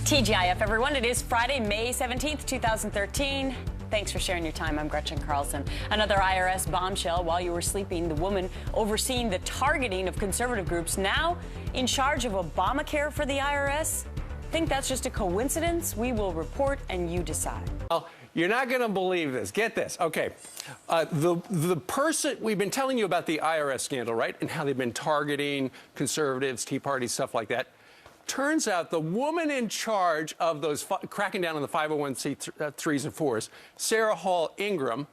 TGIF, everyone. It is Friday, May 17th, 2013. Thanks for sharing your time. I'm Gretchen Carlson. Another IRS bombshell. While you were sleeping, the woman overseeing the targeting of conservative groups now in charge of Obamacare for the IRS. Think that's just a coincidence? We will report and you decide. Well, you're not going to believe this. Get this. Okay. The person, we've been telling you about the IRS scandal, right? And how they've been targeting conservatives, Tea Party, stuff like that. Turns out the woman in charge of those cracking down on the 501c3s and 4s, Sarah Hall Ingram,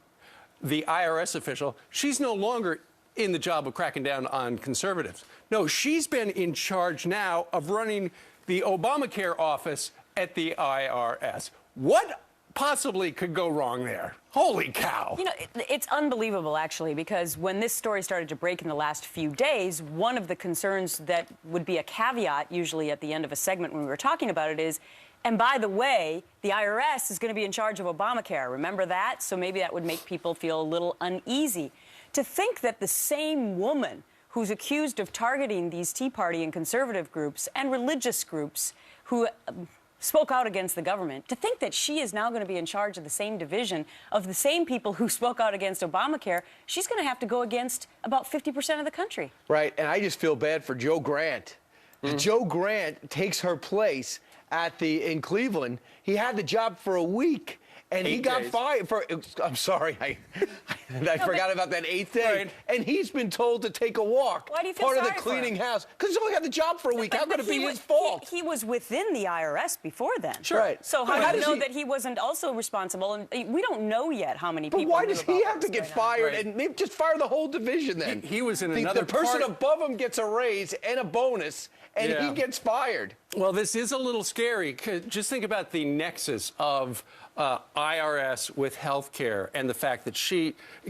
the IRS official, she's no longer in the job of cracking down on conservatives. No, she's been in charge now of running the Obamacare office at the IRS. What possibly could go wrong there? Holy cow. You know, it's unbelievable, actually, because when this story started to break in the last few days, one of the concerns that would be a caveat, usually at the end of a segment when we were talking about it, is, and by the way, the IRS is going to be in charge of Obamacare. Remember that? So maybe that would make people feel a little uneasy. To think that the same woman who's accused of targeting these Tea Party and conservative groups and religious groups who spoke out against the government, to think that she is now going to be in charge of the same division of the same people who spoke out against Obamacare, she's going to have to go against about 50% of the country. Right, and I just feel bad for Joe Grant. Joe Grant takes her place in Cleveland. He had the job for a week, and he got fired for, I'm sorry, I forgot about that 8th day. Right. And he's been told to take a walk. Why do you feel Part sorry of the cleaning for him? house. Because he's only had the job for a week. How could it be his fault? He was within the IRS before then. Sure. Right. So how do you know that he wasn't also responsible? And we don't know yet how many people. But why does he have to get fired? Right. And maybe just fire the whole division then. He was in another The person above him gets a raise and a bonus, and he gets fired. Well, this is a little scary. Just think about the nexus of IRS with health care and the fact that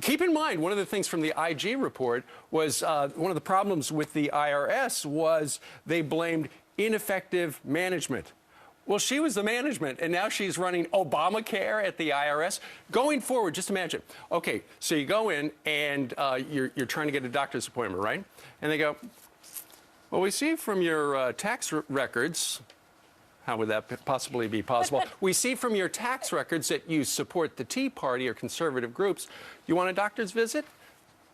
keep in mind, one of the things from the IG report was one of the problems with the IRS was they blamed ineffective management. Well, she was the management, and now she's running Obamacare at the IRS. Going forward, just imagine. Okay, so you go in, and you're trying to get a doctor's appointment, right? And they go, well, we see from your tax records. How would that possibly be possible? We see from your tax records that you support the Tea Party or conservative groups. You want a doctor's visit?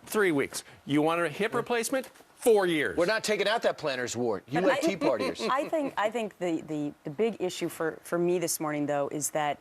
3 weeks. You want a hip replacement? 4 years. We're not taking out that planner's ward. You let Tea Partiers. I think the big issue for me this morning, though, is that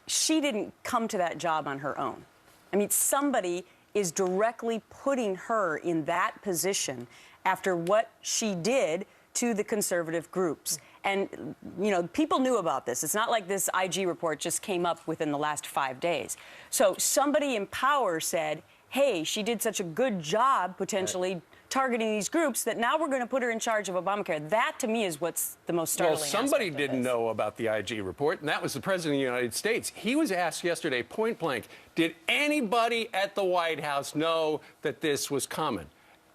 she didn't come to that job on her own. I mean, somebody is directly putting her in that position after what she did to the conservative groups. And, you know, people knew about this. It's not like this IG report just came up within the last 5 days. So somebody in power said, hey, she did such a good job potentially targeting these groups that now we're going to put her in charge of Obamacare. That, to me, is what's the most startling. Well, somebody didn't know about the IG report, and that was the President of the United States. He was asked yesterday, point blank, did anybody at the White House know that this was coming?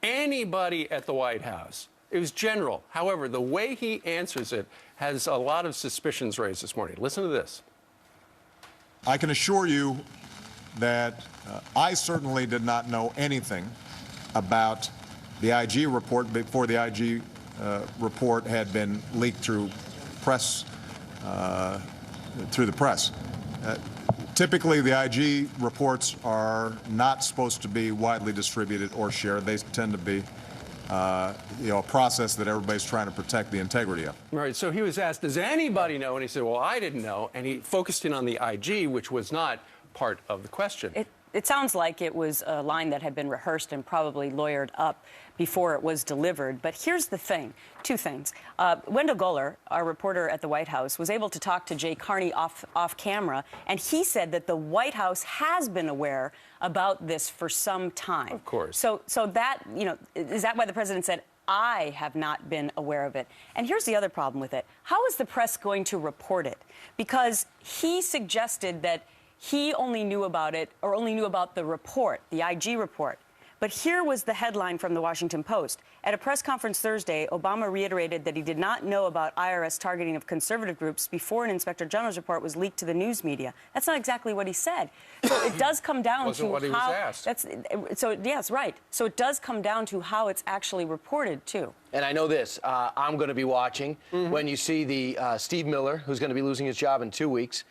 Anybody at the White House? It was general. However, the way he answers it has a lot of suspicions raised this morning. Listen to this. I can assure you that I certainly did not know anything about the IG report before the IG report had been leaked through press, through the press. Typically, the IG reports are not supposed to be widely distributed or shared. They tend to be a process that everybody's trying to protect the integrity of. Right. So he was asked, does anybody know? And he said, well, I didn't know. And he focused in on the IG, which was not part of the question. It sounds like it was a line that had been rehearsed and probably lawyered up before it was delivered. But here's the thing, two things. Wendell Guller, our reporter at the White House, was able to talk to Jay Carney off camera, and he said that the White House has been aware about this for some time. Of course. So that, you know, is that why the president said, I have not been aware of it? And here's the other problem with it. How is the press going to report it? Because he suggested that he only knew about it, or only knew about the report, the IG report. But here was the headline from the Washington Post. At a press conference Thursday, Obama reiterated that he did not know about IRS targeting of conservative groups before an Inspector General's report was leaked to the news media. That's not exactly what he said. So it does come down to what he was how asked. Yes, right. So it does come down to how it's actually reported too. And I know this. I'm going to be watching when you see the Steve Miller, who's going to be losing his job in 2 weeks.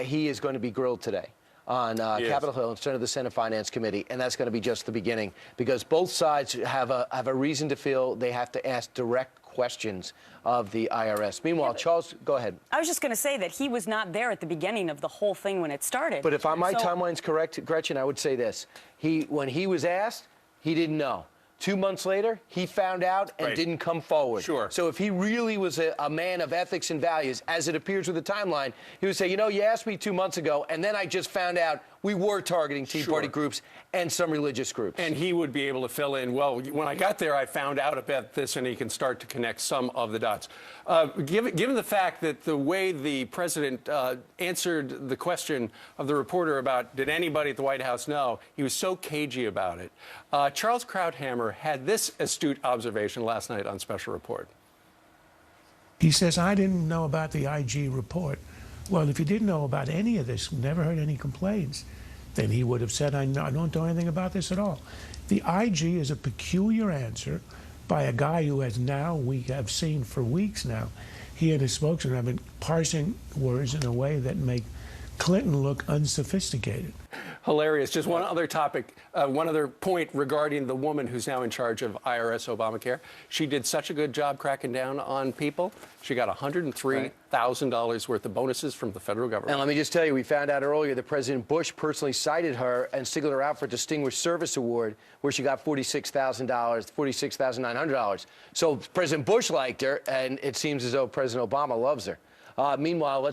He is going to be grilled today on Capitol Hill in front of the Senate Finance Committee, and that's going to be just the beginning, because both sides have a reason to feel they have to ask direct questions of the IRS. Meanwhile, Charles, go ahead. I was just going to say that he was not there at the beginning of the whole thing when it started. But if my timeline's correct, Gretchen, I would say this. When he was asked, he didn't know. 2 months later, he found out and didn't come forward. Sure. So if he really was a man of ethics and values, as it appears with the timeline, he would say, you know, you asked me 2 months ago, and then I just found out we were targeting Tea Party groups and some religious groups. And he would be able to fill in, well, when I got there, I found out about this, and he can start to connect some of the dots. Given the fact that the way the president answered the question of the reporter about did anybody at the White House know, he was so cagey about it. Charles Krauthammer had this astute observation last night on Special Report. He says, I didn't know about the IG report. Well, if you didn't know about any of this, never heard any complaints, then he would have said, I don't know anything about this at all. The IG is a peculiar answer by a guy who we have seen for weeks now, he and his spokesman have been parsing words in a way that make Clinton look unsophisticated. Hilarious. Just one other topic, one other point regarding the woman who's now in charge of IRS Obamacare. She did such a good job cracking down on people. She got $103,000 worth of bonuses from the federal government. And let me just tell you, we found out earlier that President Bush personally cited her and singled her out for a Distinguished Service Award, where she got $46,000, $46,900. So President Bush liked her, and it seems as though President Obama loves her. Meanwhile, let's